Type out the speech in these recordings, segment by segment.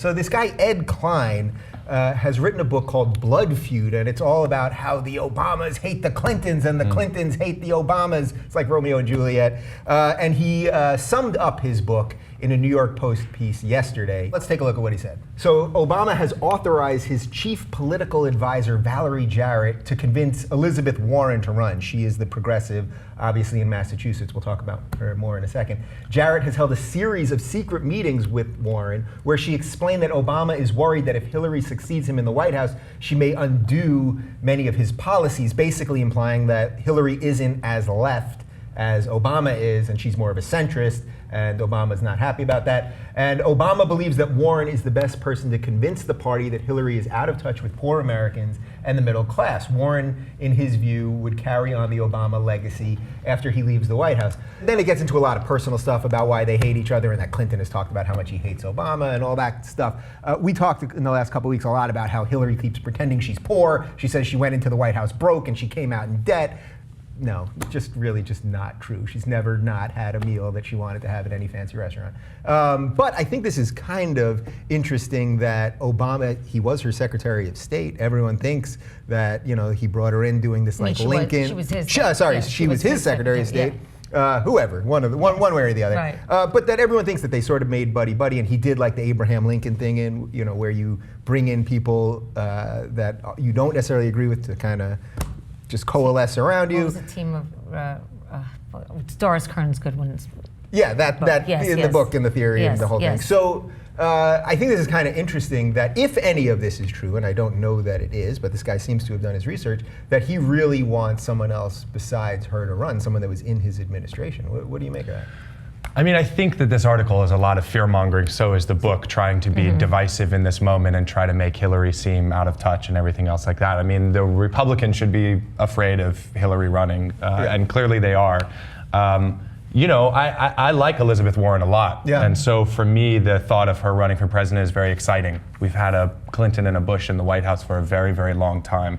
So this guy, Ed Klein, has written a book called Blood Feud, and it's all about how the Obamas hate the Clintons and the Clintons hate the Obamas. It's like Romeo and Juliet. And he summed up his book in a New York Post piece yesterday. Let's take a look at what he said. So Obama has authorized his chief political advisor, Valerie Jarrett, to convince Elizabeth Warren to run. She is the progressive, obviously in Massachusetts. We'll talk about her more in a second. Jarrett has held a series of secret meetings with Warren where she explained that Obama is worried that if Hillary succeeds him in the White House, she may undo many of his policies, basically implying that Hillary isn't as left as Obama is, and she's more of a centrist, and Obama's not happy about that. And Obama believes that Warren is the best person to convince the party that Hillary is out of touch with poor Americans and the middle class. Warren, in his view, would carry on the Obama legacy after he leaves the White House. Then it gets into a lot of personal stuff about why they hate each other, and that Clinton has talked about how much he hates Obama and all that stuff. We talked in the last couple of weeks a lot about how Hillary keeps pretending she's poor. She says she went into the White House broke and she came out in debt. No, just not true. She's never not had a meal that she wanted to have at any fancy restaurant. But I think this is kind of interesting that Obama, he was her Secretary of State. Everyone thinks that, you know, he brought her in doing this like Lincoln. She was his. She was his Secretary of State. Yeah. Whoever, one way or the other. Right. But that everyone thinks that they sort of made buddy-buddy, and he did like the Abraham Lincoln thing in, you know, where you bring in people that you don't necessarily agree with to kind of just coalesce around you. It was a team of Doris, Kearns, Goodwin. Yeah, the book and the theory and the whole thing. So I think this is kind of interesting that if any of this is true, and I don't know that it is, but this guy seems to have done his research, that he really wants someone else besides her to run, someone that was in his administration. What do you make of that? I mean, I think that this article is a lot of fear-mongering, so is the book, trying to be divisive in this moment and try to make Hillary seem out of touch and everything else like that. I mean, the Republicans should be afraid of Hillary running, and clearly they are. You know, I like Elizabeth Warren a lot, and so for me, the thought of her running for president is very exciting. We've had a Clinton and a Bush in the White House for a very, very long time,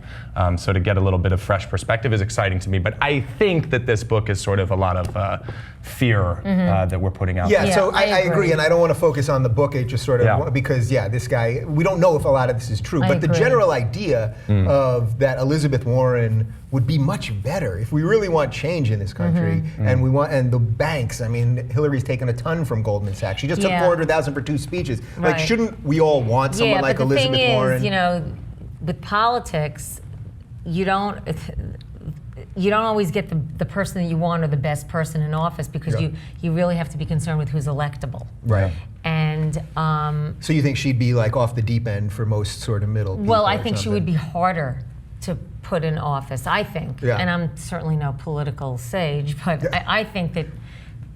so to get a little bit of fresh perspective is exciting to me. But I think that this book is sort of a lot of fear that we're putting out there. So I agree, and I don't want to focus on the book, it just sort of, because this guy, we don't know if a lot of this is true, but the general idea of that Elizabeth Warren would be much better if we really want change in this country, and the banks. I mean, Hillary's taken a ton from Goldman Sachs. She just took $400,000 for 2 speeches. Like, shouldn't we all want someone like Elizabeth Warren? Is, you know, with politics, you don't always get the person that you want or the best person in office, because you really have to be concerned with who's electable. Right. And so you think she'd be like off the deep end for most sort of middle people? Well, I think she would be harder to put in office, I think. And I'm certainly no political sage, but I think that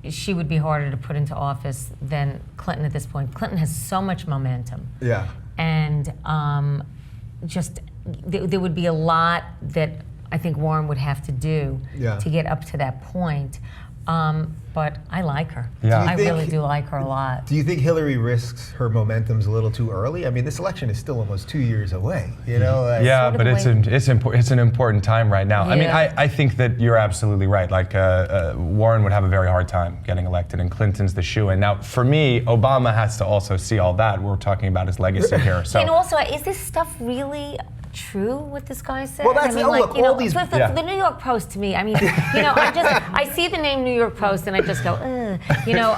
she would be harder to put into office than Clinton at this point. Clinton has so much momentum. Yeah. And just there would be a lot that I think Warren would have to do to get up to that point. But I like her. I really do like her a lot. Do you think Hillary risks her momentums a little too early? I mean, this election is still almost 2 years away. You know. But it's an important time right now. I mean, I think that you're absolutely right. Like Warren would have a very hard time getting elected, and Clinton's the shoo-in. Now, for me, Obama has to also see all that. We're talking about his legacy here. So. And also, is this stuff really true what this guy said? Well, that's all these. The New York Post to me. I mean, you know, I see the name New York Post and I just go, ugh. You know,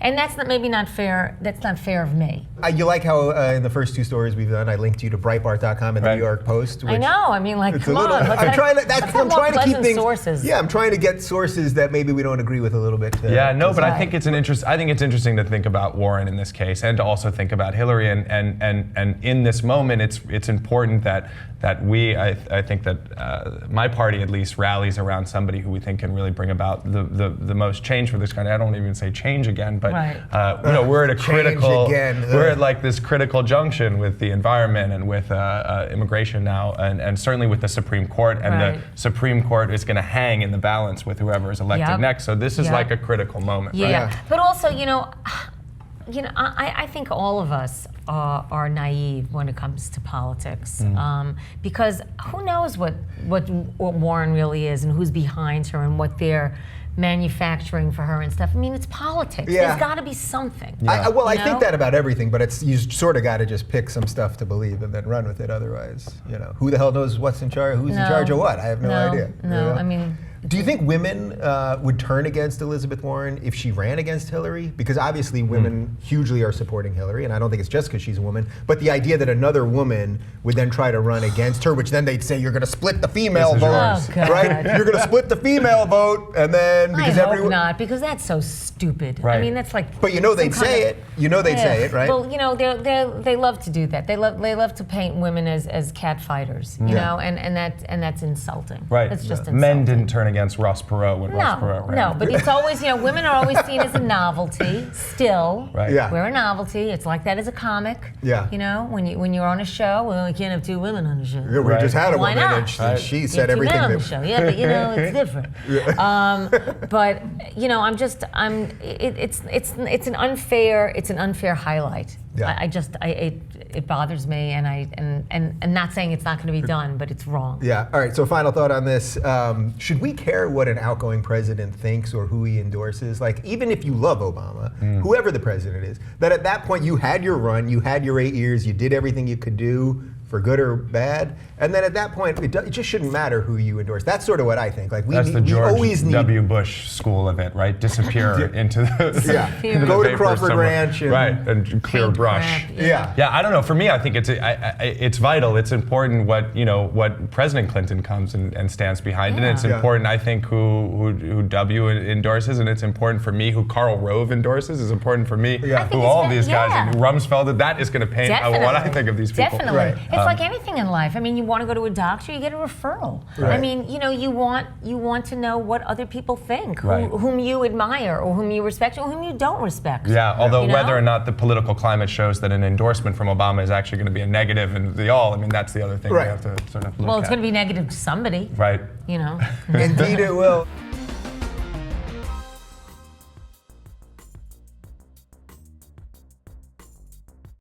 and that's not fair. That's not fair of me. You like how in the first 2 stories we've done, I linked you to Breitbart.com and the New York Post. I know. I mean, like, come on. I'm trying to keep things. Sources. Yeah, I'm trying to get sources that maybe we don't agree with a little bit. But I think it's interesting to think about Warren in this case, and to also think about Hillary. And in this moment, it's important that we, I think that my party at least rallies around somebody who we think can really bring about the most change for this country. I don't even say change again, but you know, we're at a critical, we're at like this critical junction with the environment and with immigration now, and certainly with the Supreme Court, and the Supreme Court is going to hang in the balance with whoever is elected next. So this is like a critical moment. But also, you know, I think all of us are naive when it comes to politics, because who knows what Warren really is and who's behind her and what their manufacturing for her and stuff. I mean, it's politics. Yeah. There's got to be something. I think that about everything, but you sort of got to just pick some stuff to believe and then run with it. Otherwise, who the hell knows what's in charge? Who's in charge of what? I have no idea. No, I mean. Do you think women would turn against Elizabeth Warren if she ran against Hillary? Because obviously women hugely are supporting Hillary, and I don't think it's just because she's a woman, but the idea that another woman would then try to run against her, which then they'd say you're going to split the female vote, right? You're going to split the female vote, and then because I hope not, because that's so stupid. Right. I mean, that's like. But they'd say it. They'd say it, right? Well, they love to do that. They love to paint women as cat fighters, and that's insulting. Right. That's just insulting. Men didn't turn against Ross Perot when Ross Perot ran. No, but it's always, women are always seen as a novelty still. Right. Yeah. We're a novelty. It's like that as a comic. Yeah. When you're on a show, well, you can't have two women on a show. Yeah, we just had a Why woman, not? and she said you have two everything. men on the show. Yeah, but it's different. But it's an unfair highlight. Yeah. It bothers me, and not saying it's not going to be done, but it's wrong. Yeah. All right. So final thought on this: should we care what an outgoing president thinks or who he endorses? Like, even if you love Obama, whoever the president is, that at that point you had your run, you had your 8 years, you did everything you could do, for good or bad, and then at that point, it just shouldn't matter who you endorse. That's sort of what I think. Like that's the George W. Bush school of it, right? Disappear into the go to Crawford Ranch and clear brush. Yeah. I don't know. For me, I think it's vital. It's important what President Clinton comes and stands behind, and it's important. I think who W endorses, and it's important for me who Karl Rove endorses. Is important for me who all these guys and Rumsfeld. That is going to paint what I think of these people. Definitely. Right. It's like anything in life. I mean, you want to go to a doctor, you get a referral. Right. I mean, you want to know what other people think, Right. whom you admire, or whom you respect, or whom you don't respect. Yeah, although whether or not the political climate shows that an endorsement from Obama is actually going to be a negative in I mean, that's the other thing we have to sort of look at. Well, it's going to be negative to somebody. Right. Indeed it will.